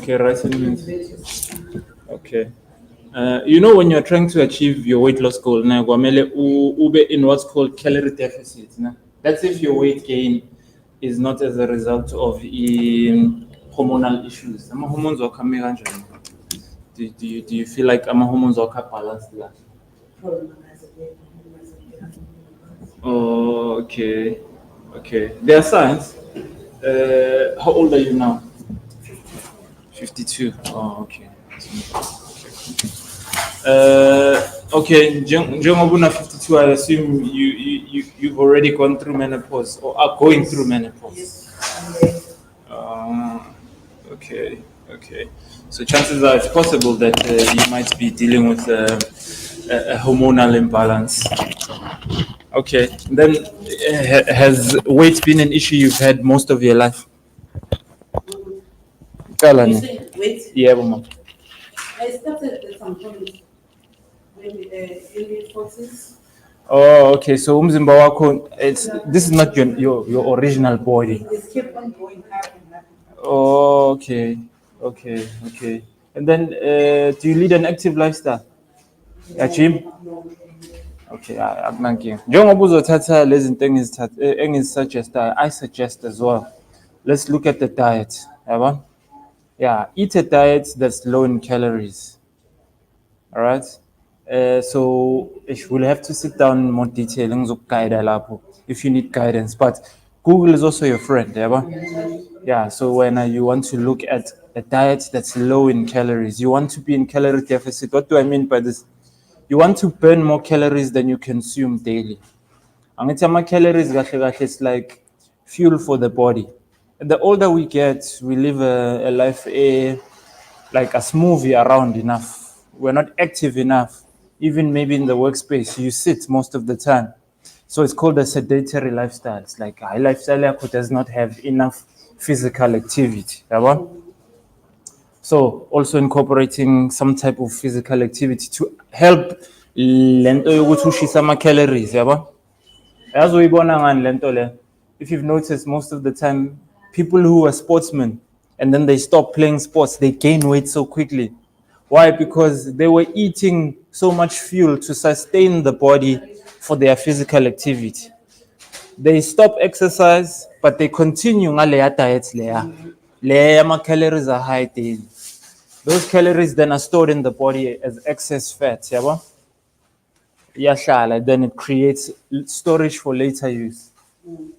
Okay, rice and beans. Okay. You know, when you're trying to achieve your weight loss goal, now ube in what's called calorie deficit. Nah? That's if your weight gain is not as a result of hormonal issues. Ama hormones are coming. Do you feel like ama hormones are balanced? Oh, okay. Okay. There are signs. How old are you now? 52. Oh, okay. Okay, njengoba una 52, I assume you've already gone through menopause or are going through menopause. Uh, okay, okay. So chances are it's possible that you might be dealing with a hormonal imbalance. Okay, then has weight been an issue you've had most of your life? You say weight? Yeah, mama. I started at some point when in the 40s. Oh, okay. So umzimba wakho, this is not your original body. It kept on going up and up. Oh, okay, okay, okay. And then, do you lead an active lifestyle? Yeah, gym. Okay, akunankinga. Njengoba uzothatha lezi zinto engizisuggesta, I suggest as well. Let's look at the diet. Yabona? Yeah, eat a diet that's low in calories. All right. So we'll have to sit down in more detail ngizokuguide lapho if you need guidance. But Google is also your friend, yeah. So when you want to look at a diet that's low in calories, you want to be in calorie deficit. What do I mean by this? You want to burn more calories than you consume daily. Angithi ama-calories kahle kahle it's like fuel for the body. And the older we get, we live a life like a smoothie around enough. We're not active enough. Even maybe in the workspace, you sit most of the time. So it's called a sedentary lifestyle. It's like a lifestyle that does not have enough physical activity. Yabo? So also incorporating some type of physical activity to help lento yokuthi ushisa ama-calories, yabo? Yazi uyibona ngani lento le? If you've noticed, most of the time, people who are sportsmen and then they stop playing sports, they gain weight so quickly. Why? Because they were eating so much fuel to sustain the body for their physical activity. They stop exercise, but they continue ngaleya diet leya. Leya ama-calories are high daily. Those calories then are stored in the body as excess fat, yabo? Yashala, then it creates storage for later use.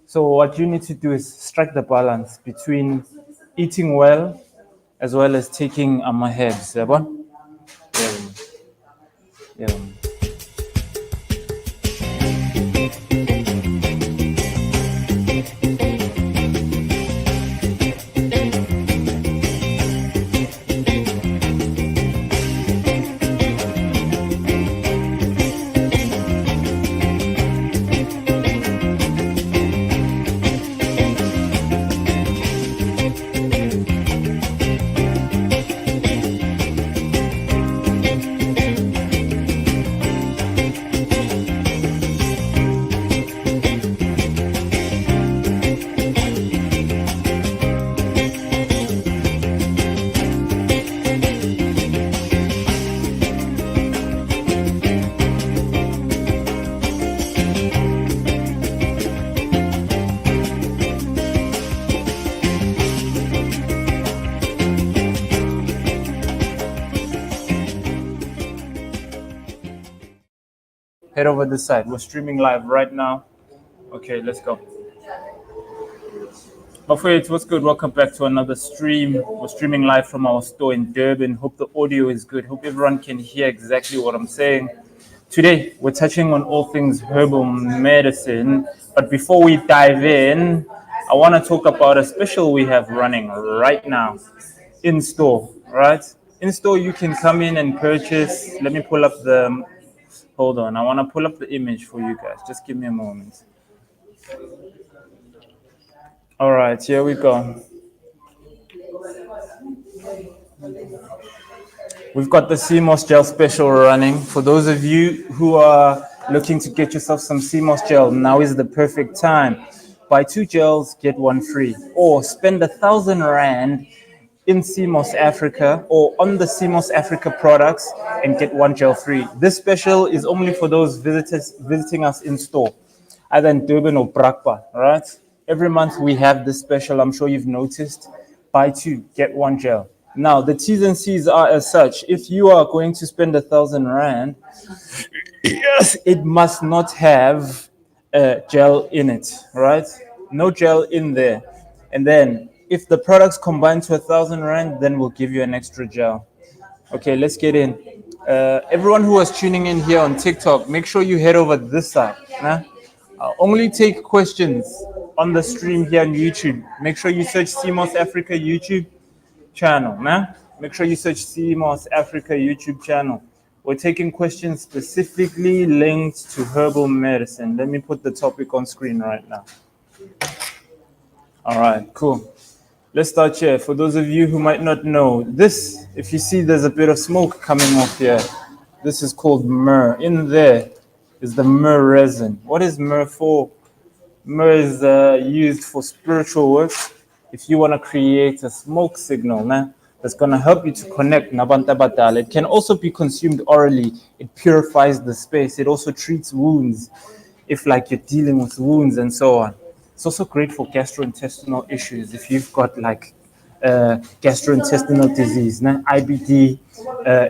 So what you need to do is strike the balance between eating well as well as taking herbs, yabo? Yeah. Head over this side. We're streaming live right now. Okay, let's go. Afraid, what's good? Welcome back to another stream. We're streaming live from our store in Durban. Hope the audio is good. Hope everyone can hear exactly what I'm saying. Today, we're touching on all things herbal medicine. But before we dive in, I want to talk about a special we have running right now in store, right? In store, you can come in and purchase. Let me pull up the. Hold on, I want to pull up the image for you guys. Just give me a moment. All right, here we go. We've got the CMOS gel special running. For those of you who are looking to get yourself some CMOS gel, now is the perfect time. Buy 2 gels, get 1 free. Or spend 1,000 Rand in CMOS Africa or on the CMOS Africa products and get one gel free. This special is only for those visitors visiting us in store, either in Durban or Brakpa, right? Every month we have this special. I'm sure you've noticed. Buy two, get one gel. Now, the T's and C's are as such. If you are going to spend 1,000 Rand, yes, it must not have gel in it, right? No gel in there. And then if the products combine to 1,000 Rand, then we'll give you an extra gel. Okay, let's get in. Everyone who was tuning in here on TikTok, make sure you head over this side. Nah? I'll only take questions on the stream here on YouTube. Make sure you search CMOS Africa YouTube channel. Nah? Make sure you search CMOS Africa YouTube channel. We're taking questions specifically linked to herbal medicine. Let me put the topic on screen right now. All right, cool. Let's start here. For those of you who might not know, this, if you see there's a bit of smoke coming off here, this is called myrrh. In there is the myrrh resin. What is myrrh for? Myrrh is used for spiritual work. If you want to create a smoke signal, nah, that's going to help you to connect Nabanta Batala. It can also be consumed orally. It purifies the space. It also treats wounds, if like you're dealing with wounds and so on. It's also great for gastrointestinal issues. If you've got like gastrointestinal disease, nah, IBD,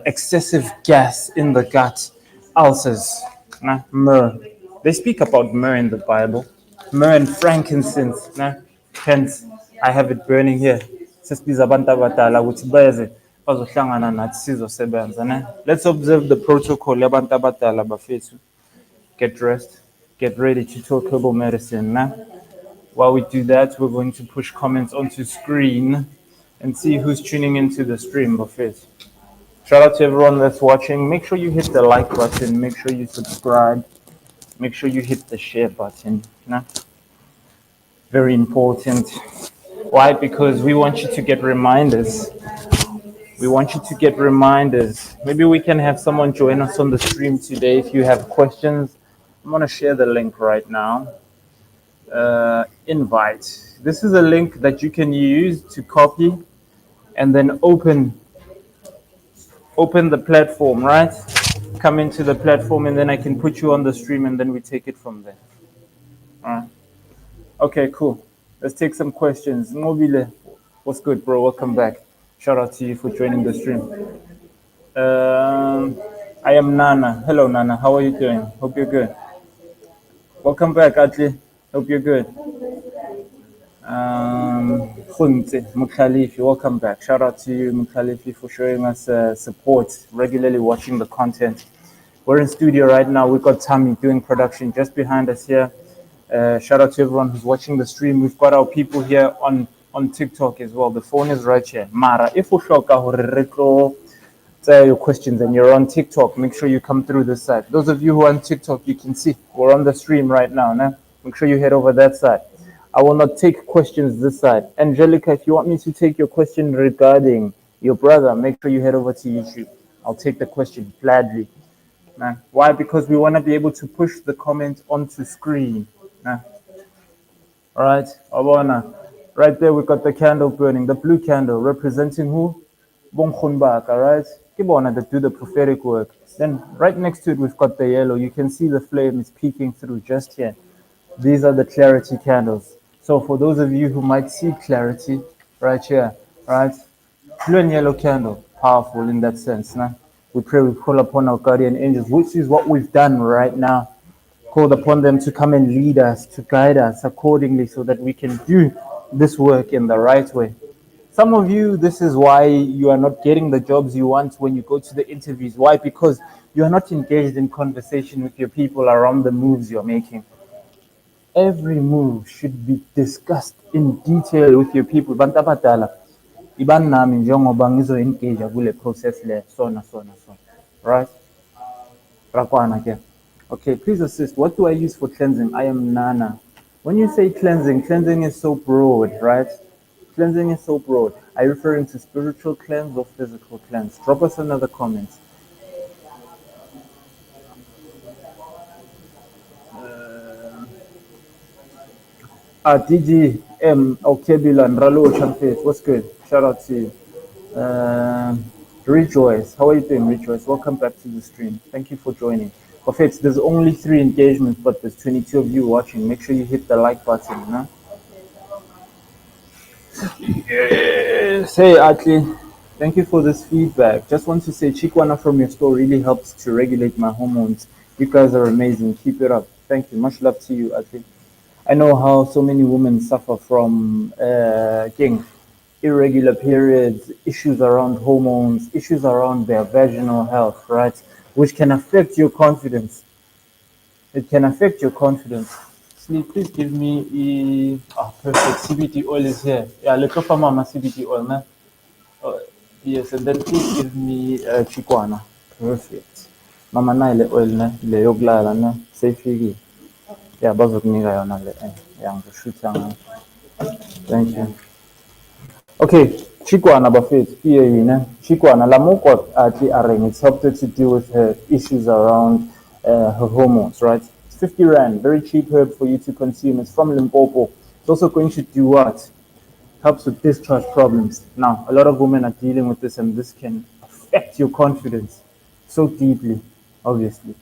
excessive gas in the gut, ulcers, nah, myrrh. They speak about myrrh in the Bible. Myrrh and frankincense, nah, hence I have it burning here. Sesibiza abantu abadala ukuthi beze bazohlangana nathi sizosebenza, nah. Let's observe the protocol yabantu abadala bafethu. Get dressed, get ready to talk herbal medicine, nah. While we do that, we're going to push comments onto screen and see who's tuning into the stream, buffet. Shout out to everyone that's watching. Make sure you hit the like button. Make sure you subscribe. Make sure you hit the share button. Nah? Very important. Why? Because we want you to get reminders. We want you to get reminders. Maybe we can have someone join us on the stream today. If you have questions, I'm going to share the link right now. Invite. This is a link that you can use to copy and then open the platform, right? Come into the platform and then I can put you on the stream and then we take it from there. All right. Okay, cool. Let's take some questions. Mobile, what's good, bro? Welcome back. Shout out to you for joining the stream. I am Nana. Hello, Nana. How are you doing? Hope you're good. Welcome back, Atli. Hope you're good. Mukhalifi, welcome back. Shout out to you, Mukhalifi, for showing us support, regularly watching the content. We're in studio right now. We've got Tammy doing production just behind us here. Shout out to everyone who's watching the stream. We've got our people here on TikTok as well. The phone is right here. Mara, if you say your questions and you're on TikTok, make sure you come through this side. Those of you who are on TikTok, you can see we're on the stream right now. Nah? Make sure you head over that side. I will not take questions this side. Angelica, if you want me to take your question regarding your brother, make sure you head over to YouTube. I'll take the question gladly. Nah. Why? Because we want to be able to push the comment onto screen. Nah. All right, Abona. Right there, we got the candle burning, the blue candle representing who? Bonkhunbak, all right? Kibona that do the prophetic work. Then right next to it, we've got the yellow. You can see the flame is peeking through just here. These are the clarity candles. So for those of you who might see clarity right here, right? Blue and yellow candle, powerful in that sense. Nah? We pray, we call upon our guardian angels, which is what we've done right now. Called upon them to come and lead us, to guide us accordingly so that we can do this work in the right way. Some of you, this is why you are not getting the jobs you want when you go to the interviews. Why? Because you are not engaged in conversation with your people around the moves you're making. Every move should be discussed in detail with your people. Bantu abadala, iban nami njengoba ngizo-engage kule process le sona. Right? Rakwana ke. Okay, please assist. What do I use for cleansing? I am Nana. When you say cleansing is so broad, right? Cleansing is so broad. Are you referring to spiritual cleanse or physical cleanse? Drop us another comment. DGM, Okebila, and Ralo Champions. What's good? Shout out to you. Rejoice, how are you doing, Rejoice? Welcome back to the stream. Thank you for joining. Perfect. There's only 3 engagements, but there's 22 of you watching. Make sure you hit the like button. Huh? Yes. Hey, Atli. Thank you for this feedback. Just want to say, Chikwana from your store really helps to regulate my hormones. You guys are amazing. Keep it up. Thank you. Much love to you, Atli. I know how so many women suffer from irregular periods, issues around hormones, issues around their vaginal health, right? Which can affect your confidence. It can affect your confidence. Sleep, please give me perfect. CBT oil is here. Yeah, look for mama CBT oil, man. Yes, and then please give me chikwana. Perfect. Mama na ile oil ne, ile yokulala ne, seyifiki. Yeah, bazokunika yona le. Yeah, ngishutha ngayo. Thank you. Okay, Chikwana Buffet, PAE, Chikwana Lamoko Ati Areng, it's helped her to deal with her issues around her hormones, right? It's 50 Rand, very cheap herb for you to consume. It's from Limpopo. It's also going to do what? Helps with discharge problems. Now, a lot of women are dealing with this, and this can affect your confidence so deeply, obviously,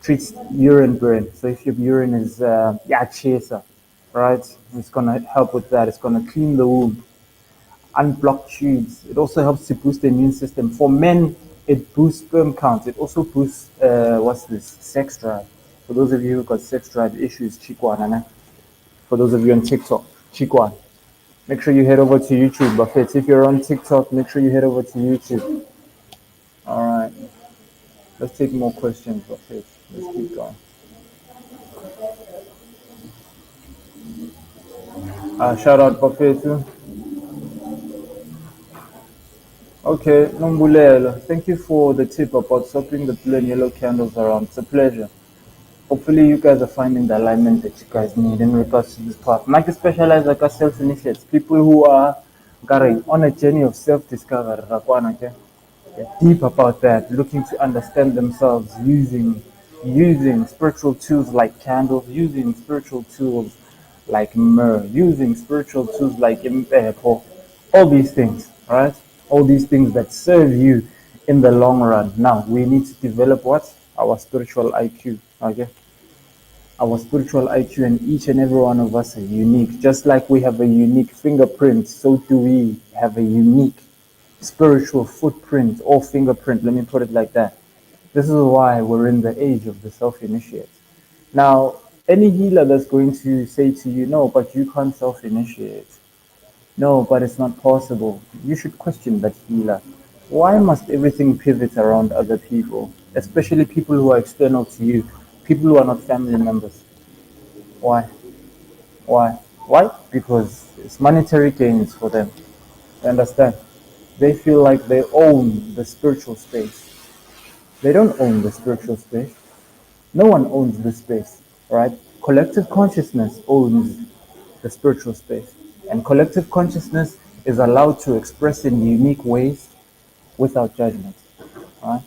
treats urine burn. So if your urine is, chaser, right? It's going to help with that. It's going to clean the womb, unblock tubes. It also helps to boost the immune system. For men, it boosts sperm count. It also boosts, sex drive. For those of you who got sex drive issues, Chikwana. For those of you on TikTok, Chikwan. Make sure you head over to YouTube, Buffett. If you're on TikTok, make sure you head over to YouTube. All right. Let's take more questions, Buffett. Let's keep going. Shout out Buffett too. Okay, Nombulelo, thank you for the tip about swapping the blue and yellow candles around. It's a pleasure. Hopefully you guys are finding the alignment that you guys need in regards to this path. Mike specialize like self-initiates, people who are going on a journey of self-discovery. Okay? They're deep about that, looking to understand themselves using spiritual tools like candles, using spiritual tools like myrrh, using spiritual tools like impepo, all these things, right? All these things that serve you in the long run. Now we need to develop what? Our spiritual IQ. Okay. Our spiritual IQ, and each and every one of us are unique. Just like we have a unique fingerprint, so do we have a unique spiritual footprint or fingerprint. Let me put it like that. This is why we're in the age of the self-initiate. Now, any healer that's going to say to you, no, but you can't self-initiate. No, but it's not possible. You should question that healer. Why must everything pivot around other people, especially people who are external to you, people who are not family members? Why? Why? Why? Because it's monetary gains for them. You understand? They feel like they own the spiritual space. They don't own the spiritual space. No one owns this space, right? Collective consciousness owns the spiritual space. And collective consciousness is allowed to express in unique ways without judgment. Right?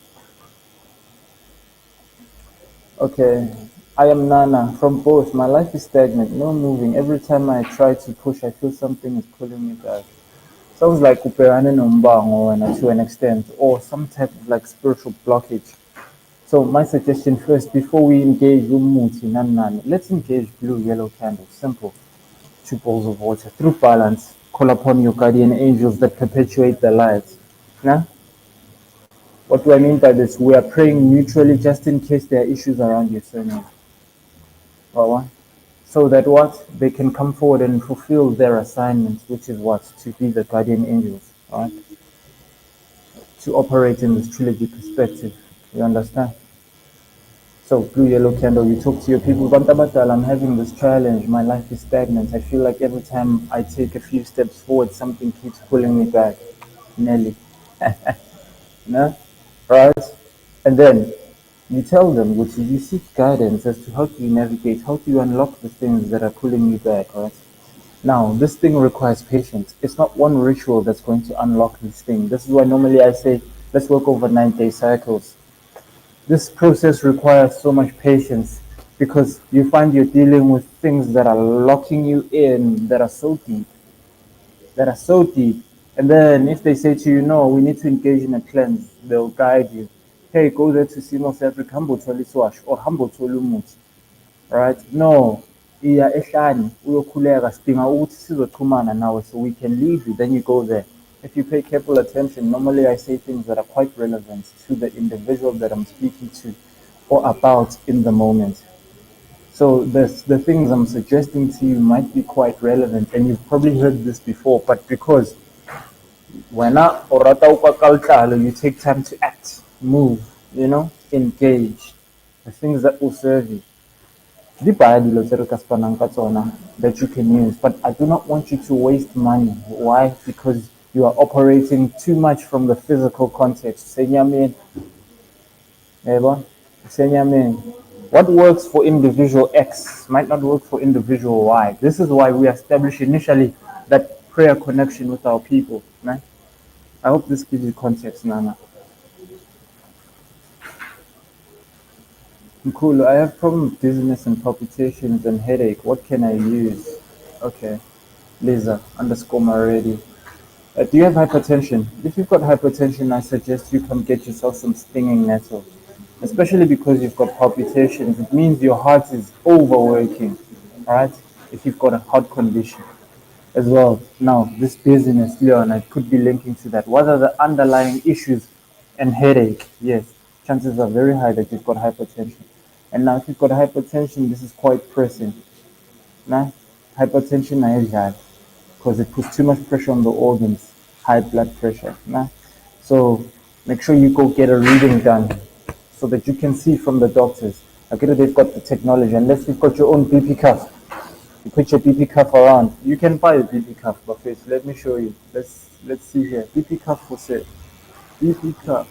Okay. I am Nana from both. My life is stagnant, no moving. Every time I try to push, I feel something is pulling me back. Sounds like uperane nombango to an extent, or some type of like spiritual blockage. So my suggestion first, before we engage umuti nan, let's engage blue yellow candles. Simple. 2 bowls of water. Through balance, call upon your guardian angels that perpetuate the lights. Nah? What do I mean by this? We are praying mutually just in case there are issues around your surname. Well, so that what? They can come forward and fulfill their assignments, which is what? To be the guardian angels. Right? To operate in this trilogy perspective. You understand? So, blue, yellow candle, you talk to your people. Bantabatal, I'm having this challenge. My life is stagnant. I feel like every time I take a few steps forward, something keeps pulling me back. Nelly. No? Right? And then you tell them, which you seek guidance as to how do you navigate, how do you unlock the things that are pulling you back, right? Now, this thing requires patience. It's not one ritual that's going to unlock this thing. This is why normally I say, let's work over 9-day cycles. This process requires so much patience because you find you're dealing with things that are locking you in, that are so deep, And then if they say to you, no, we need to engage in a cleanse, they'll guide you. Hey, go there to see North Africa, humble Twalis or humble Tolumut. Right? No. Iya ehlani uyokhuleka sidinga ukuthi sizoxhumana nawe so we can leave you, then you go there. If you pay careful attention, normally I say things that are quite relevant to the individual that I'm speaking to or about in the moment. So the things I'm suggesting to you might be quite relevant, and you've probably heard this before, but because wena o rata o kwa ka letlalo, you take time to act, move, engage, the things that will serve you. Di baya dilo tse re ka spanang ka tsona that you can use, but I do not want you to waste money. Why? Because you are operating too much from the physical context. Senyameni, yebo, senyameni. What works for individual X might not work for individual Y. This is why we established initially that prayer connection with our people. Right? I hope this gives you context, Nana. Cool. I have problem with dizziness and palpitations and headache. What can I use? Okay. Lisa underscore Maredi. Do you have hypertension? If you've got hypertension, I suggest you come get yourself some stinging nettle. Especially because you've got palpitations. It means your heart is overworking. Alright? If you've got a heart condition as well. Now, this dizziness, Leon, I could be linking to that. What are the underlying issues? And headache? Yes. Chances are very high that you've got hypertension. And now, if you've got hypertension, this is quite pressing. Nah? Hypertension, because it puts too much pressure on the organs. High blood pressure. Nah? So, make sure you go get a reading done so that you can see from the doctors. Okay, they've got the technology. Unless you've got your own BP cuff, you put your BP cuff around. You can buy a BP cuff, but first, let me show you. Let's see here. BP cuff for sale. BP cuff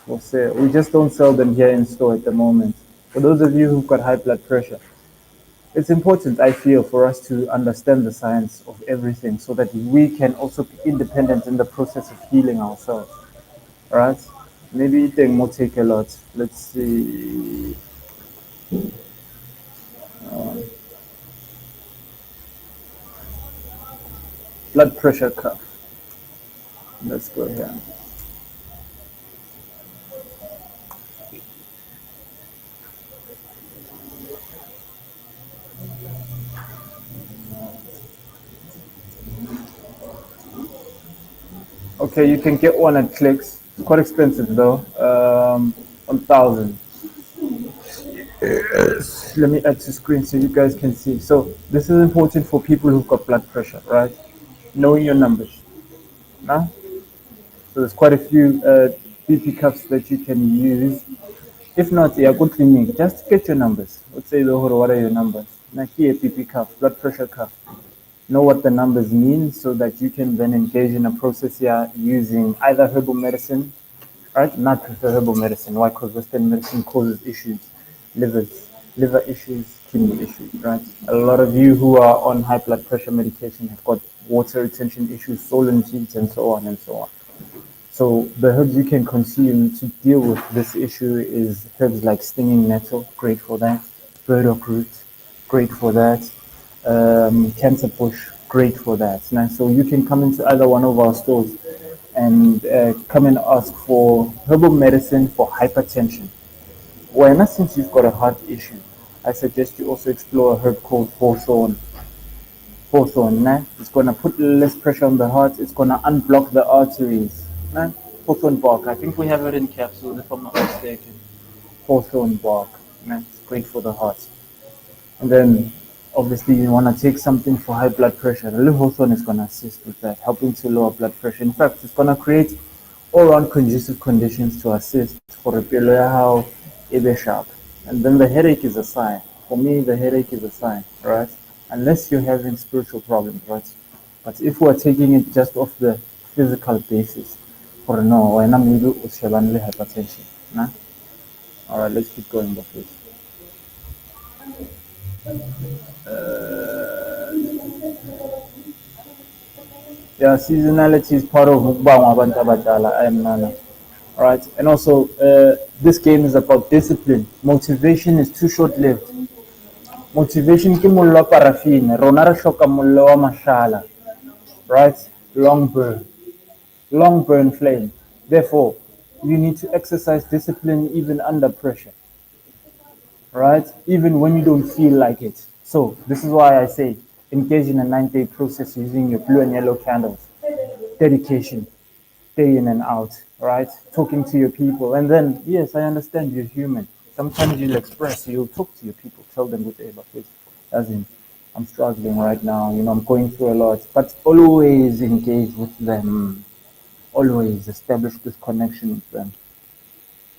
for sale. We just don't sell them here in store at the moment. For those of you who've got high blood pressure, it's important, I feel, for us to understand the science of everything so that we can also be independent in the process of healing ourselves. All right? Maybe eating will take a lot. Let's see. Blood pressure cuff. Let's go here. Okay, you can get one at Clicks. It's quite expensive though. 1,000. Yes. Let me add to screen so you guys can see. So this is important for people who've got blood pressure, right? Knowing your numbers. Nah? So there's quite a few BP cuffs that you can use. If not, yeah, go clinic. Just get your numbers. Let's say what are your numbers? Now here, BP cuff, blood pressure cuff. Know what the numbers mean so that you can then engage in a process here using either herbal medicine, right? Not prefer herbal medicine. Why? Because Western medicine causes issues, liver issues, kidney issues, right? A lot of you who are on high blood pressure medication have got water retention issues, swollen teeth, and so on and so on. So the herbs you can consume to deal with this issue is herbs like stinging nettle, great for that. Burdock root, great for that. Cancer bush, great for that. Now, so you can come into either one of our stores and come and ask for herbal medicine for hypertension. Well, since you've got a heart issue, I suggest you also explore a herb called hawthorn. Hawthorn, nah? It's going to put less pressure on the heart. It's going to unblock the arteries. Nah? Hawthorn bark. I think we have it in capsules if I'm not mistaken. Hawthorn bark. Nah? It's great for the heart. And then obviously you want to take something for high blood pressure. The little hawthorn is going to assist with that, helping to lower blood pressure. In fact, it's going to create all-round conducive conditions to assist for a how it sharp. And then the headache is a sign. For me, the headache is a sign, right? Unless you're having spiritual problems, right? But if we're taking it just off the physical basis, for no, why not maybe hypertension? Nah? All right, let's keep going, please. Yeah, seasonality is part of I am Nana. Alright, and also this game is about discipline. Motivation is too short-lived. Motivation ke mollo wa parafine, rona re hloka mollo wa mashala. Right? long burn, long burn flame. Therefore, you need to exercise discipline even under pressure, right? Even when you don't feel like it. So, this is why I say engage in a 9-day process using your blue and yellow candles. Dedication, day in and out, right? Talking to your people. And then, yes, I understand you're human. Sometimes you'll express, you'll talk to your people, tell them what they're with. As in, I'm struggling right now, I'm going through a lot. But always engage with them. Always establish this connection with them,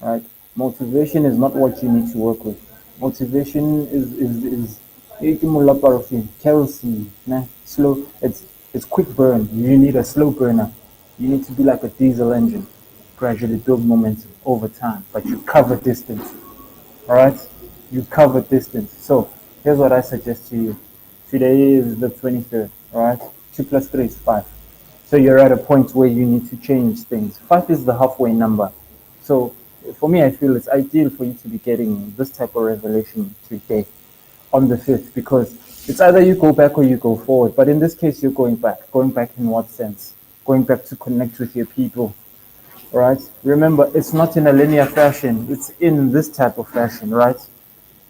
right? Motivation is not what you need to work with. Motivation is kerosene, nah, slow. It's quick burn. You need a slow burner. You need to be like a diesel engine, gradually build momentum over time, but you cover distance. All right, you cover distance. So here's what I suggest to you. Today is the 23rd. All right, 2 plus 3 is 5. So you're at a point where you need to change things. 5 is the halfway number. So for me, I feel it's ideal for you to be getting this type of revelation today on the 5th, because it's either you go back or you go forward. But in this case, you're going back. Going back in what sense? Going back to connect with your people, right? Remember, it's not in a linear fashion. It's in this type of fashion, right?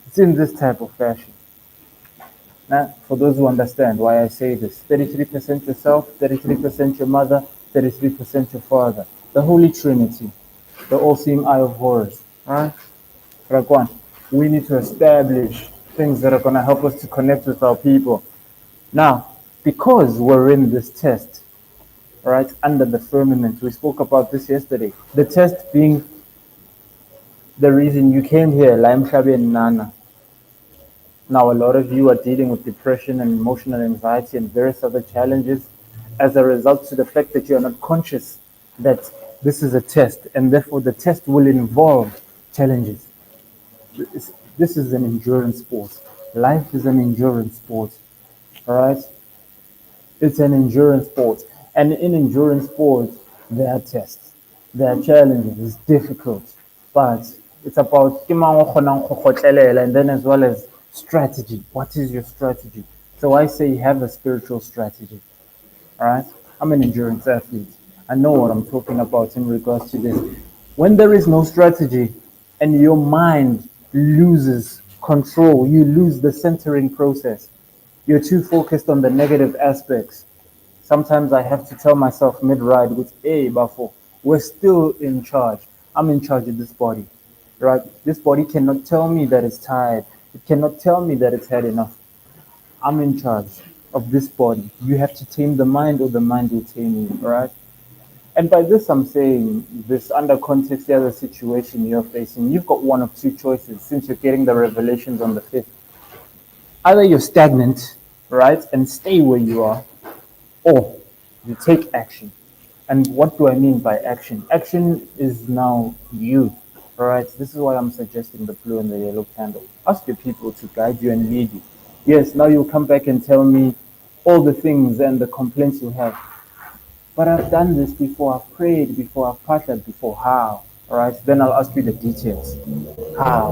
It's in this type of fashion. Now, for those who understand why I say this, 33% yourself, 33% your mother, 33% your father. The Holy Trinity, the all-seeing eye of horrors, right? Rakwan, we need to establish things that are going to help us to connect with our people. Now, because we're in this test, right, under the firmament, we spoke about this yesterday. The test being the reason you came here, Laim Shabi and Nana. Now, a lot of you are dealing with depression and emotional anxiety and various other challenges as a result to the fact that you are not conscious that this is a test, and therefore the test will involve challenges. This is an endurance sport. Life is an endurance sport, all right? It's an endurance sport. And in endurance sports, there are tests, there are challenges, it's difficult. But it's about and then as well as strategy. What is your strategy? So I say have a spiritual strategy. All right? I'm an endurance athlete. I know what I'm talking about in regards to this. When there is no strategy and your mind loses control, you lose the centering process. You're too focused on the negative aspects. Sometimes I have to tell myself mid-ride with, hey, Bafo, we're still in charge. I'm in charge of this body, right? This body cannot tell me that it's tired. It cannot tell me that it's had enough. I'm in charge of this body. You have to tame the mind or the mind will tame you, right? And by this, I'm saying this under context, the other situation you're facing, you've got one of two choices since you're getting the revelations on the 5th. Either you're stagnant, right, and stay where you are, or you take action. And what do I mean by action? Action is now you, all right? This is why I'm suggesting the blue and the yellow candle. Ask your people to guide you and lead you. Yes, now you'll come back and tell me all the things and the complaints you have. But I've done this before, I've prayed before, I've partnered before. How? All right, then I'll ask you the details. How?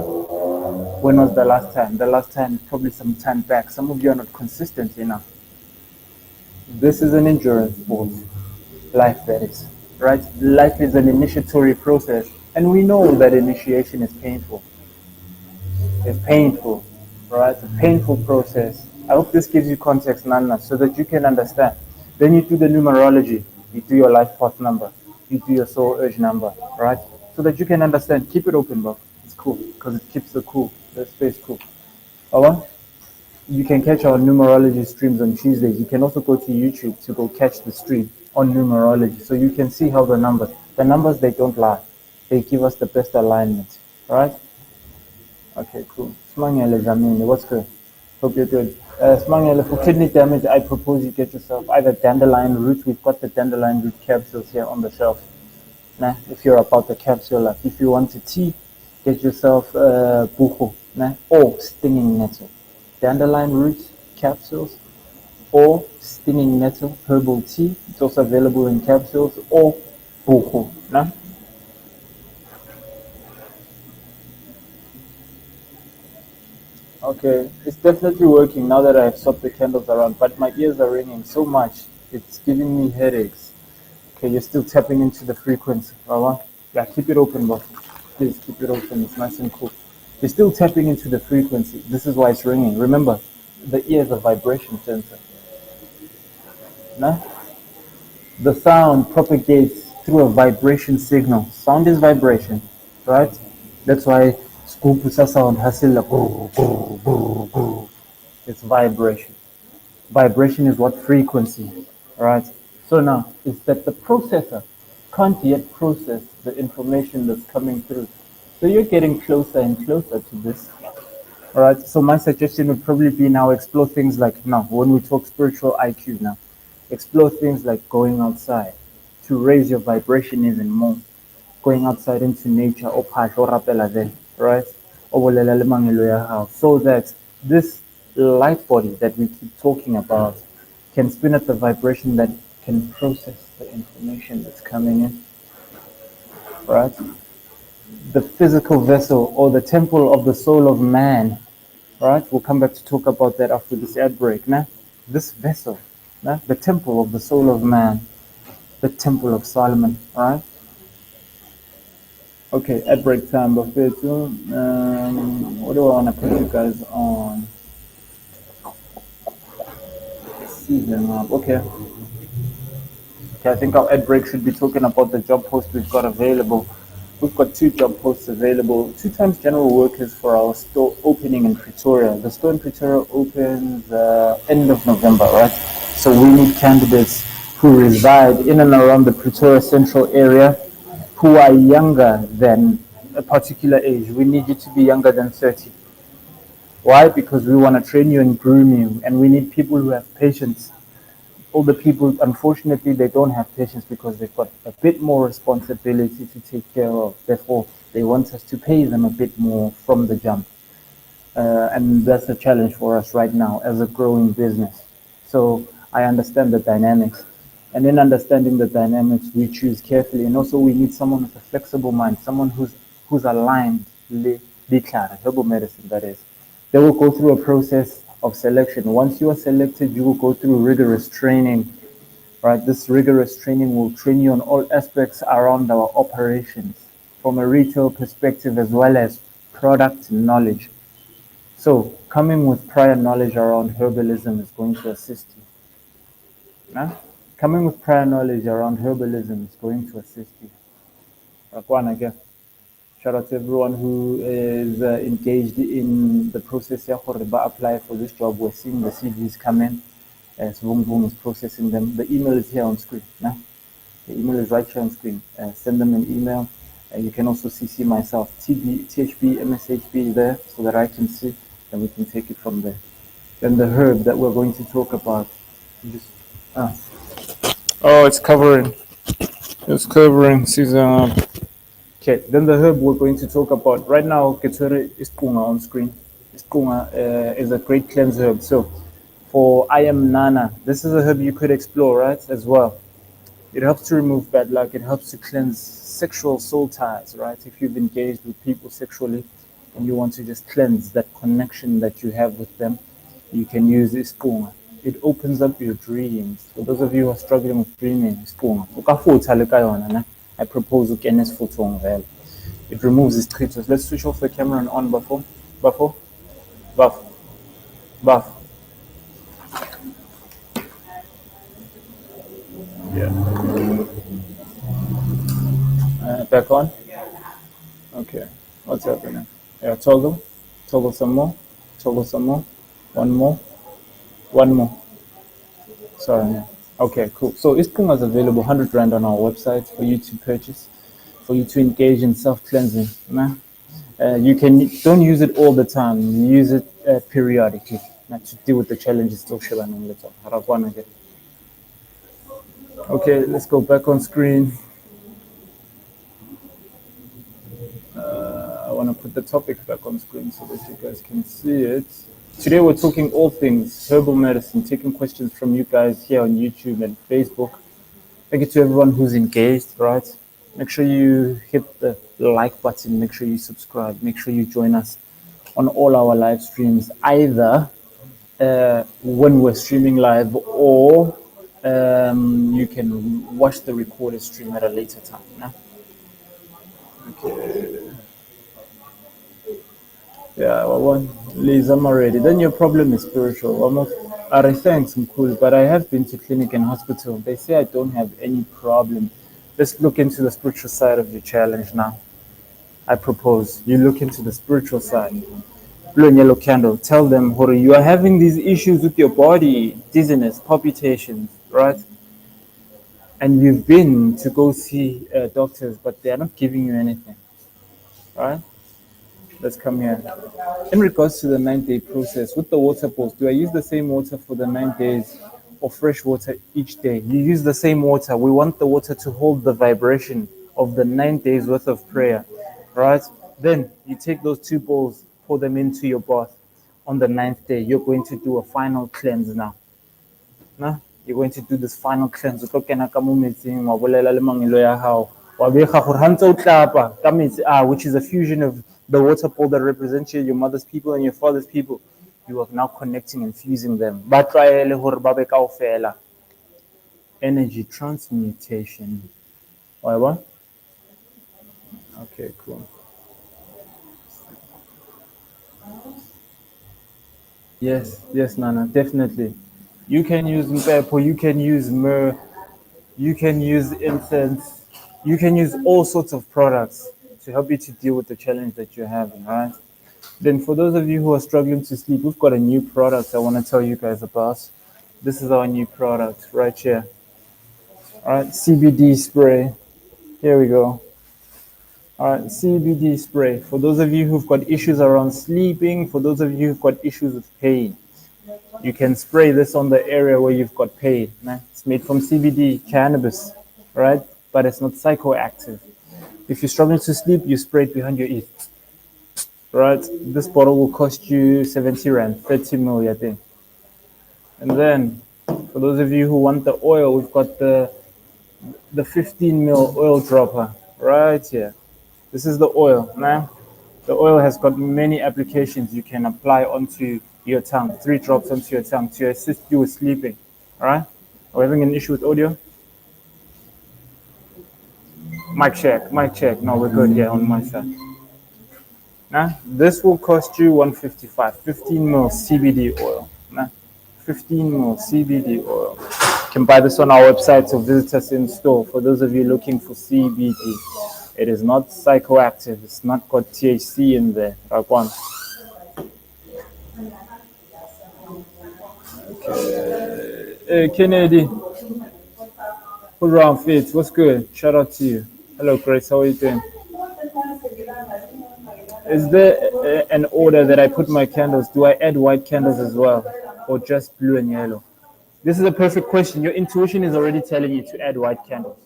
When was the last time? The last time is probably some time back. Some of you are not consistent enough. This is an endurance sport. Life, that is. Right? Life is an initiatory process. And we know that initiation is painful. It's painful. Right? It's a painful process. I hope this gives you context, Nana, so that you can understand. Then you do the numerology. You do your life path number. You do your soul urge number. Right? So that you can understand. Keep it open, bro. It's cool. Because it keeps the space cool. Alright? You can catch our numerology streams on Tuesdays. You can also go to YouTube to go catch the stream on numerology. So you can see how the numbers, they don't lie. They give us the best alignment. All right? Okay, cool. Smangele Jamini, what's good? Hope you're good. Smangele, for kidney damage, I propose you get yourself either dandelion root. We've got the dandelion root capsules here on the shelf. Nah, if you're about the capsule, like if you want a tea, get yourself bucho, nah, or stinging nettle. Dandelion root capsules or stinging nettle herbal tea. It's also available in capsules or bucho. Nah? Okay, it's definitely working now that I have swapped the candles around, but my ears are ringing so much. It's giving me headaches. Okay, you're still tapping into the frequency. Yeah, keep it open, but please keep it open. It's nice and cool. You're still tapping into the frequency. This is why it's ringing. Remember, the ear is a vibration center. No? The sound propagates through a vibration signal. Sound is vibration, right? That's why scoop sound has like it's vibration. Vibration is what frequency, right? So now it's that the processor can't yet process the information that's coming through. So you're getting closer and closer to this. All right. So my suggestion would probably be now explore things like now when we talk spiritual IQ now, explore things like going outside to raise your vibration even more. Going outside into nature or pash or rapela there, right? Or bolela le mangelo ya hao, so that this light body that we keep talking about can spin at the vibration that can process the information that's coming in, right? The physical vessel or the temple of the soul of man, right? We'll come back to talk about that after this ad break. Nah? This vessel, nah? The temple of the soul of man, the temple of Solomon, right? Okay, ad break time, but what do I want to put you guys on? Season up. Okay. Okay, I think our ad break should be talking about the job post we've got available. We've got 2 job posts available. 2 times general workers for our store opening in Pretoria. The store in Pretoria opens end of November, right? So we need candidates who reside in and around the Pretoria central area who are younger than a particular age. We need you to be younger than 30. Why? Because we want to train you and groom you, and we need people who have patience. Older people, unfortunately, they don't have patience because they've got a bit more responsibility to take care of. Therefore, they want us to pay them a bit more from the jump. And that's a challenge for us right now as a growing business. So I understand the dynamics. And in understanding the dynamics, we choose carefully. And also, we need someone with a flexible mind, someone who's aligned, herbal medicine, that is. They will go through a process of selection. Once you are selected, you will go through rigorous training. Right? This rigorous training will train you on all aspects around our operations, from a retail perspective as well as product knowledge. So coming with prior knowledge around herbalism is going to assist you. Nah? Coming with prior knowledge around herbalism is going to assist you. Rakwana, again. Shout out to everyone who is engaged in the process here for apply for this job. We're seeing the CVs come in. Voom Voom is processing them. The email is here on screen. Nah? The email is right here on screen. Send them an email. You can also CC myself, THB, MSHB there, so that I can see, and we can take it from there. Then the herb that we're going to talk about. Just, oh, it's covering. It's covering season. Okay, then the herb we're going to talk about right now. Ketere Iskunga on screen. Iskunga is a great cleanse herb. So, for I am Nana, this is a herb you could explore, right? As well. It helps to remove bad luck. It helps to cleanse sexual soul ties, right? If you've engaged with people sexually and you want to just cleanse that connection that you have with them, you can use Iskunga. It opens up your dreams. For those of you who are struggling with dreaming, Iskunga. I propose Ukenes Futong. It removes these creatures. Let's switch off the camera and on Buffo. Buffo. Buff. Buff. Yeah. Back on. Okay. What's happening? Yeah, toggle. Toggle some more. Toggle some more. One more. One more. Sorry. Yeah. Okay, cool. So Iskunga is available 100 Rand on our website for you to purchase, for you to engage in self-cleansing. You don't use it all the time. You use it periodically to deal with the challenges. Okay, let's go back on screen. I want to put the topic back on screen so that you guys can see it. Today we're talking all things herbal medicine, taking questions from you guys here on YouTube and Facebook. Thank you to everyone who's engaged, right? Make sure you hit the like button, make sure you subscribe, make sure you join us on all our live streams, either when we're streaming live or You can watch the recorded stream at a later time. Nah? Yeah, well, Liz, I'm already. Then your problem is spiritual. Almost. I thanks, I'm cool, but I have been to clinic and hospital. They say I don't have any problem. Let's look into the spiritual side of your challenge now. I propose you look into the spiritual side. Blue and yellow candle. Tell them, Hori, you are having these issues with your body, dizziness, palpitations, right? And you've been to go see doctors, but they are not giving you anything, right? Let's come here. In regards to the 9-day process, with the water bowls, do I use the same water for the 9 days or fresh water each day? You use the same water. We want the water to hold the vibration of the 9 days worth of prayer, right? Then you take those 2 bowls, pour them into your bath. On the 9th day, you're going to do a final cleanse now. Nah? You're going to do this final cleanse. Which is a fusion of the water pool that represents your mother's people and your father's people. You are now connecting and fusing them. Energy transmutation. Why what? Okay, cool. Yes, Nana, definitely. You can use mpepo, you can use myrrh, you can use incense, you can use all sorts of products to help you to deal with the challenge that you're having, right? Then for those of you who are struggling to sleep, we've got a new product I want to tell you guys about. This is our new product right here. All right, CBD spray. Here we go. All right, CBD spray. For those of you who've got issues around sleeping, for those of you who've got issues with pain, you can spray this on the area where you've got pain. It's made from CBD cannabis, right? But it's not psychoactive. If you're struggling to sleep, you spray it behind your ear, right? This bottle will cost you 70 Rand, 30 mil, I think. And then, for those of you who want the oil, we've got the 15 mil oil dropper right here. This is the oil, man. The oil has got many applications you can apply onto your tongue. 3 drops onto your tongue to assist you with sleeping. All right? Are we having an issue with audio? Mic check, mic check. No, we're good here on my side. Nah, this will cost you 155. 15 mil CBD oil. Nah, 15 mil CBD oil. You can buy this on our website or visit us in store. For those of you looking for CBD, it is not psychoactive. It's not got THC in there. Right one. Hey, Kennedy. What's wrong, Fitz? What's good? Shout out to you. Hello, Grace. How are you doing? Is there an order that I put my candles? Do I add white candles as well, or just blue and yellow? This is a perfect question. Your intuition is already telling you to add white candles.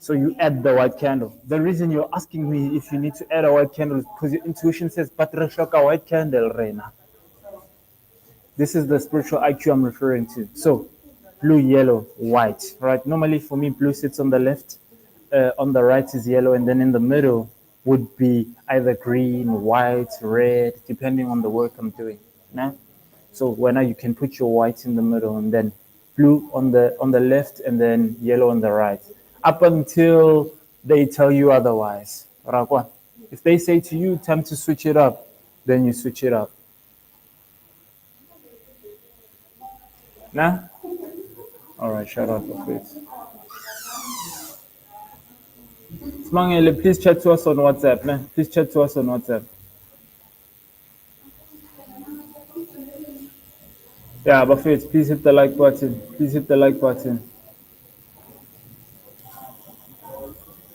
So you add the white candle. The reason you're asking me if you need to add a white candle is because your intuition says, but a white candle, Reina. This is the spiritual IQ I'm referring to. So blue, yellow, white, right? Normally for me, blue sits on the left, on the right is yellow, and then in the middle would be either green, white, red, depending on the work I'm doing. Nah? So when you can put your white in the middle and then blue on the left and then yellow on the right. Up until they tell you otherwise. If they say to you, time to switch it up, then you switch it up. Nah? Alright, shout out for face. Smangele, please chat to us on WhatsApp, man. Please chat to us on WhatsApp. Yeah, but Faith, please hit the like button. Please hit the like button.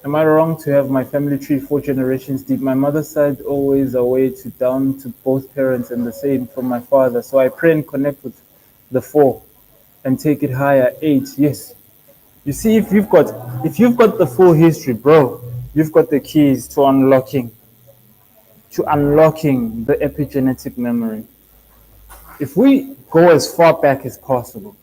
Am I wrong to have my family tree 4 generations deep? My mother's side always away to down to both parents and the same from my father. So I pray and connect with the 4 and take it higher. 8, yes. You see, if you've got the full history, bro, you've got the keys to unlocking the epigenetic memory. If we go as far back as possible,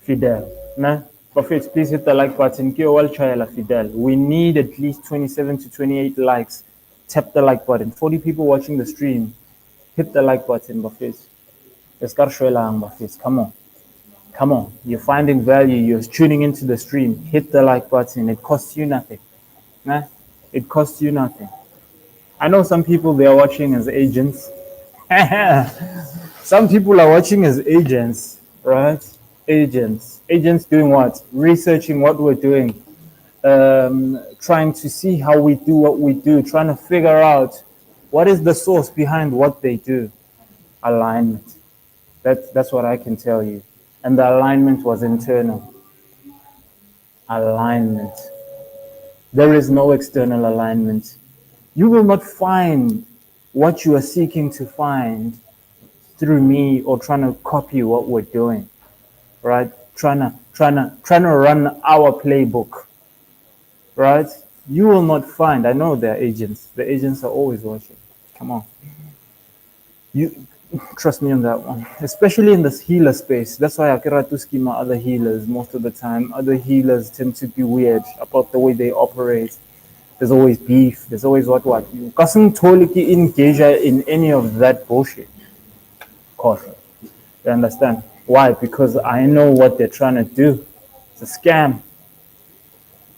Fidel, nah? Buffett, please hit the like button. Fidel. We need at least 27 to 28 likes. Tap the like button. 40 people watching the stream. Hit the like button, Buffett. Buffett. Come on. Come on, you're finding value, you're tuning into the stream, hit the like button. It costs you nothing. Nah, it costs you nothing. I know some people they are watching as agents. Some people are watching as agents, right? Agents. Agents doing what? Researching what we're doing, trying to see how we do what we do, trying to figure out what is the source behind what they do. Alignment. That's what I can tell you. And the alignment was internal. Alignment. There is no external alignment. You will not find what you are seeking to find through me or trying to copy what we're doing, right? Trying to run our playbook, right? You will not find. I know they're agents. The agents are always watching. Come on, you trust me on that one. Especially in this healer space. That's why I cannot to schema other healers most of the time. Other healers tend to be weird about the way they operate. There's always beef. There's always what. You can't totally engage in any of that bullshit. Caution. You understand? Why? Because I know what they're trying to do. It's a scam.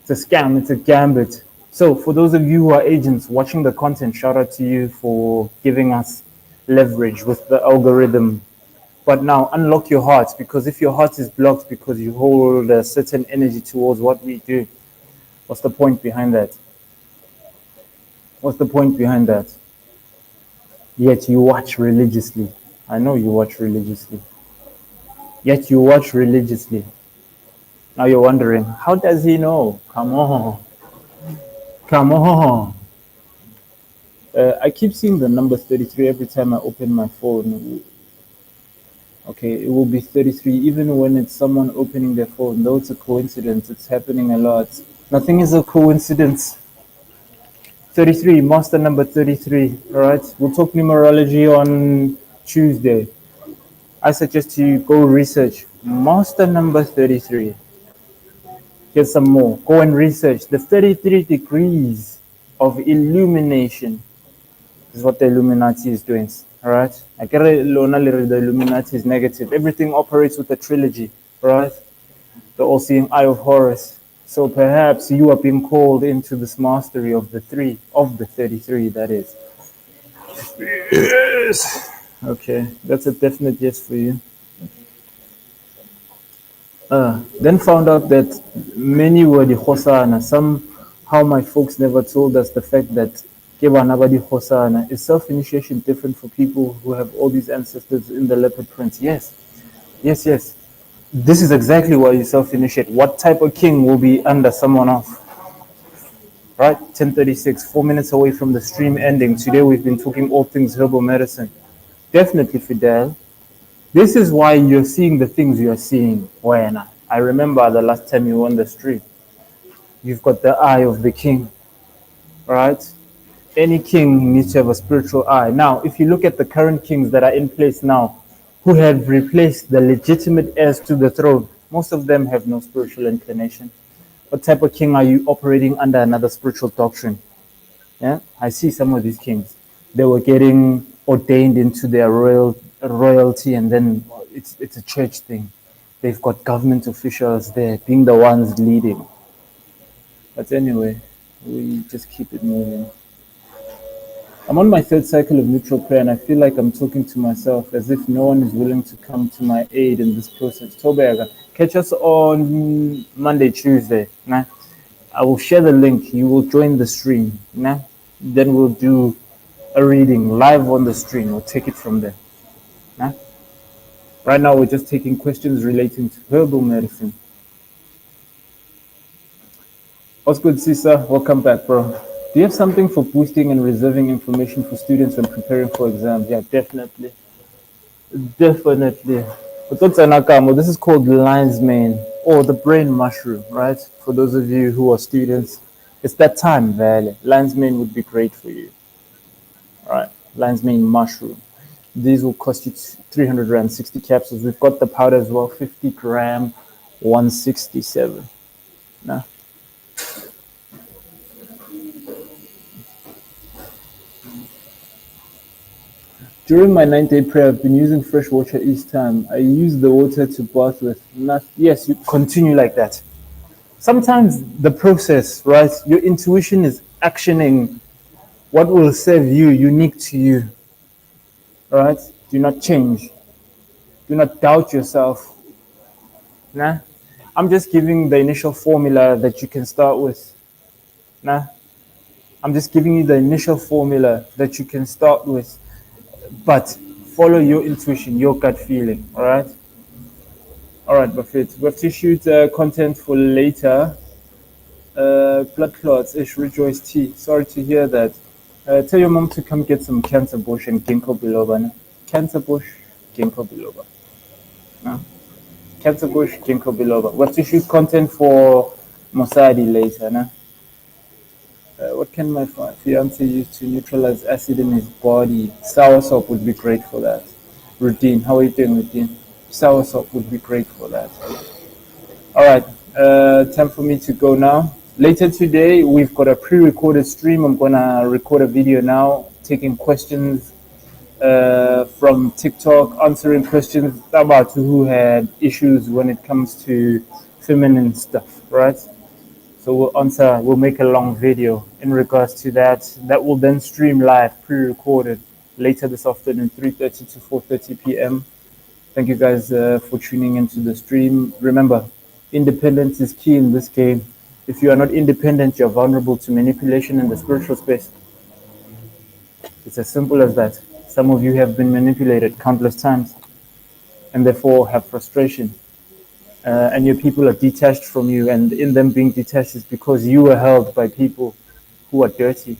It's a scam. It's a gambit. So for those of you who are agents watching the content, shout out to you for giving us leverage with the algorithm. But now unlock your heart, because if your heart is blocked because you hold a certain energy towards what we do, what's the point behind that? What's the point behind that? Yet you watch religiously. I know you watch religiously. Yet you watch religiously. Now you're wondering, how does he know? Come on. Come on. I keep seeing the number 33 every time I open my phone. Okay, it will be 33 even when it's someone opening their phone. Though it's a coincidence, it's happening a lot. Nothing is a coincidence. 33, master number 33. All right, we'll talk numerology on Tuesday. I suggest you go research master number 33. Get some more. Go and research the 33 degrees of illumination. This is what the Illuminati is doing. All right. I get it. The Illuminati is negative. Everything operates with a trilogy. Right. The all-seeing eye of Horus. So perhaps you are being called into this mastery of the 33. That is. Yes. Okay, that's a definite yes for you. Then found out that many were the Hosana. Somehow my folks never told us the fact that Kebanabadi Hosana is self-initiation different for people who have all these ancestors in the leopard prince. Yes, yes, yes. This is exactly why you self-initiate. What type of king will be under someone else? Right, 10:36, 4 minutes away from the stream ending. Today we've been talking all things herbal medicine. Definitely, Fidel. This is why you're seeing the things you're seeing. When I remember the last time you were on the street, you've got the eye of the king, right? Any king needs to have a spiritual eye. Now, if you look at the current kings that are in place now, who have replaced the legitimate heirs to the throne, most of them have no spiritual inclination. What type of king are you operating under another spiritual doctrine? Yeah, I see some of these kings. They were getting ordained into their royalty, and then it's a church thing. They've got government officials there being the ones leading. But anyway, we just keep it moving. I'm on my third cycle of neutral prayer, and I feel like I'm talking to myself as if no one is willing to come to my aid in this process. Tobega, catch us on Monday, Tuesday. Nah? I will share the link. You will join the stream. Nah? Then we'll do a reading live on the stream. We'll take it from there. Nah? Right now, we're just taking questions relating to herbal medicine. What's good, Sisa? Welcome back, bro. Do you have something for boosting and reserving information for students when preparing for exams? Yeah, definitely. Definitely. This is called lion's mane or the brain mushroom, right? For those of you who are students, it's that time, valley. Lion's mane would be great for you. All right, lion's mane mushroom. These will cost you 360 capsules. We've got the powder as well, 50 gram, 167. Nah. During my 9-day prayer, I've been using fresh water each time. I use the water to bath with. Not, yes, you continue like that. Sometimes the process, right? Your intuition is actioning what will serve you, unique to you, right? Do not change. Do not doubt yourself. Nah, I'm just giving the initial formula that you can start with. Nah, I'm just giving you the initial formula that you can start with, but follow your intuition, your gut feeling. All right, Buffett. We have to shoot content for later. Blood clots, ish, rejoice tea. Sorry to hear that. Tell your mom to come get some cancer bush and ginkgo biloba. No? Cancer bush, ginkgo biloba. No? Cancer bush, ginkgo biloba. We have to shoot content for Mosadi later. No? What can my fiance use to neutralize acid in his body? Soursop would be great for that. Routine, how are you doing, Routine? Soursop would be great for that. All right, time for me to go now. Later today, we've got a pre-recorded stream. I'm gonna record a video now, taking questions from TikTok, answering questions about who had issues when it comes to feminine stuff, right? So we'll make a long video in regards to that. That will then stream live, pre-recorded, later this afternoon, 3:30 to 4:30 p.m. Thank you guys for tuning into the stream. Remember, independence is key in this game. If you are not independent, you're vulnerable to manipulation in the spiritual space. It's as simple as that. Some of you have been manipulated countless times and therefore have frustration. And your people are detached from you, and in them being detached is because you were held by people who are dirty.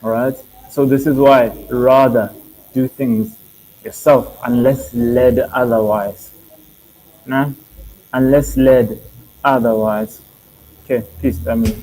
All right? So this is why rather do things yourself unless led otherwise. Nah? Unless led otherwise. Okay, peace, family.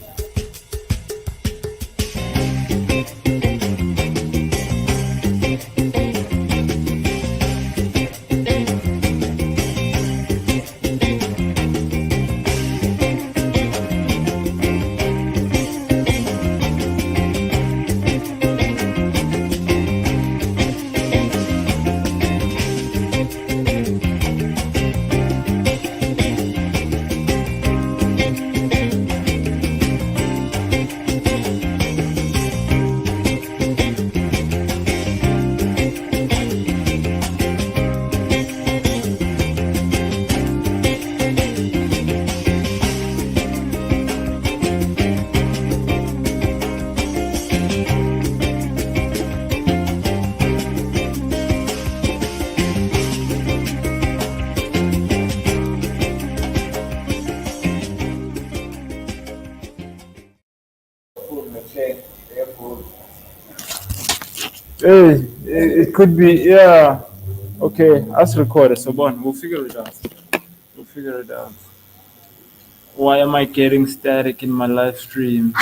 It could be, yeah. Okay, us recorded, so bon, we'll figure it out. We'll figure it out. Why am I getting static in my live stream?